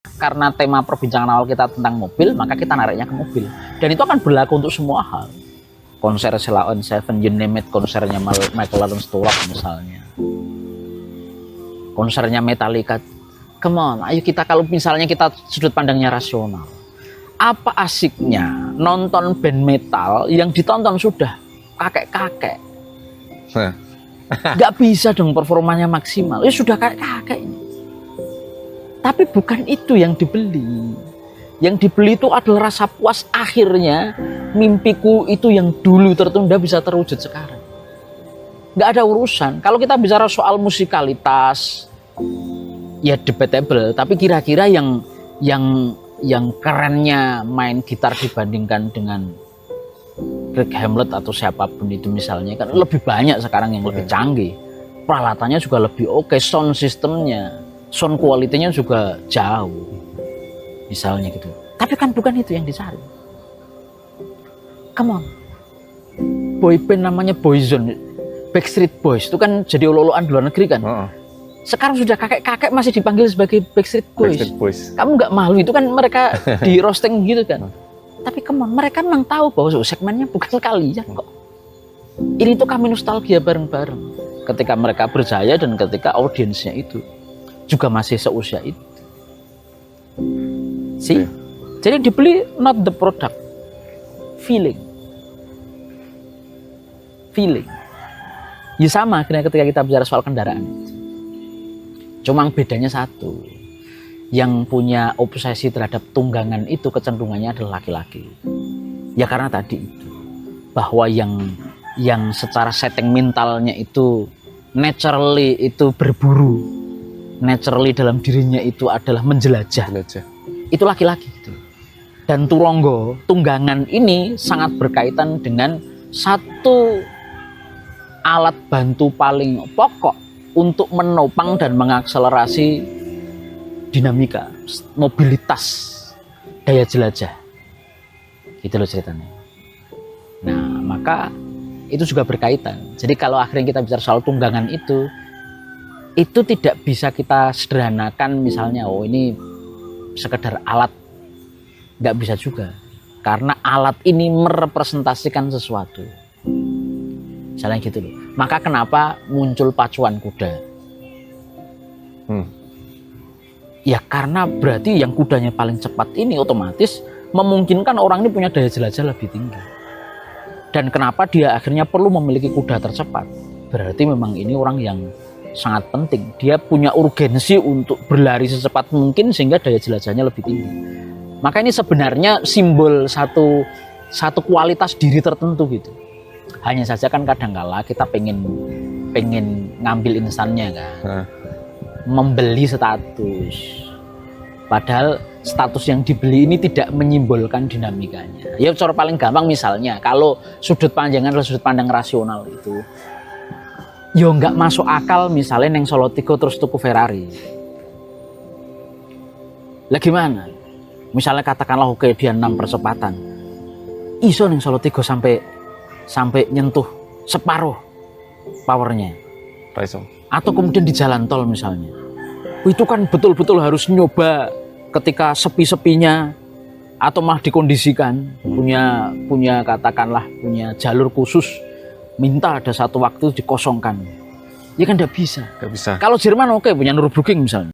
karena tema perbincangan awal kita tentang mobil, maka kita nariknya ke mobil. Dan itu akan berlaku untuk semua hal. Konser Sheila on Seven, you name it, konsernya Michael Stewart misalnya. Konsernya Metallica. Come on, ayo kita, kalau misalnya kita sudut pandangnya rasional. Apa asiknya nonton band metal yang ditonton sudah kakek-kakek? Nggak bisa dong performanya maksimal. Ya sudah kakek-kakek ini. Tapi bukan itu yang dibeli. Yang dibeli itu adalah rasa puas akhirnya mimpiku itu yang dulu tertunda bisa terwujud sekarang. Nggak ada urusan. Kalau kita bicara soal musikalitas, ya debatable. Tapi kira-kira yang kerennya main gitar dibandingkan dengan Rick Hamlet atau siapapun itu misalnya, kan lebih banyak sekarang yang lebih canggih. Peralatannya juga lebih oke, sound systemnya, sound quality-nya juga jauh. Misalnya gitu. Tapi kan bukan itu yang dicari. Come on. Boy band namanya Boyzone, Backstreet Boys itu kan jadi olo-oloan di luar negeri kan. Sekarang sudah kakek-kakek masih dipanggil sebagai Backstreet Boys. Kamu nggak malu, itu kan mereka di roasting gitu kan. Tapi come on, mereka memang tahu bahwa segmennya bukan kalian kok. Ini tuh kami nostalgia bareng-bareng. Ketika mereka berjaya dan ketika audiensnya itu juga masih seusia itu. See? Jadi dibeli not the product, feeling. Ya sama ketika kita bicara soal kendaraan. Cuma bedanya satu. Yang punya obsesi terhadap tunggangan itu kecenderungannya adalah laki-laki. Ya karena tadi itu. Bahwa yang secara setting mentalnya itu naturally itu berburu. Naturally dalam dirinya itu adalah menjelajah. Itu laki-laki gitu. Dan turonggo, tunggangan ini sangat berkaitan dengan satu alat bantu paling pokok untuk menopang dan mengakselerasi dinamika, mobilitas, daya jelajah. Gitu loh ceritanya. Nah, maka itu juga berkaitan. Jadi kalau akhirnya kita bicara soal tunggangan itu tidak bisa kita sederhanakan misalnya, oh ini sekedar alat. Nggak bisa juga. Karena alat ini merepresentasikan sesuatu. Misalnya gitu loh. Maka kenapa muncul pacuan kuda? Ya karena berarti yang kudanya paling cepat ini otomatis memungkinkan orang ini punya daya jelajah lebih tinggi. Dan kenapa dia akhirnya perlu memiliki kuda tercepat? Berarti memang ini orang yang sangat penting. Dia punya urgensi untuk berlari secepat mungkin sehingga daya jelajahnya lebih tinggi. Maka ini sebenarnya simbol satu kualitas diri tertentu gitu. Hanya saja kan kadangkala kita pengen ngambil instannya kan. Membeli status. Padahal status yang dibeli ini tidak menyimbolkan dinamikanya. Ya cara paling gampang misalnya kalau sudut pandang rasional itu, yo nggak masuk akal misalnya neng Solotigo terus tuku Ferrari. Lah gimana? Misalnya katakanlah oke dia 6 percepatan, iso neng Solotigo sampai nyentuh separuh powernya. Atau kemudian di jalan tol misalnya, itu kan betul-betul harus nyoba ketika sepi-sepinya atau malah dikondisikan punya katakanlah punya jalur khusus, minta ada satu waktu dikosongkan. Ya kan tidak bisa. Kalau Jerman oke punya Nürburgring misalnya.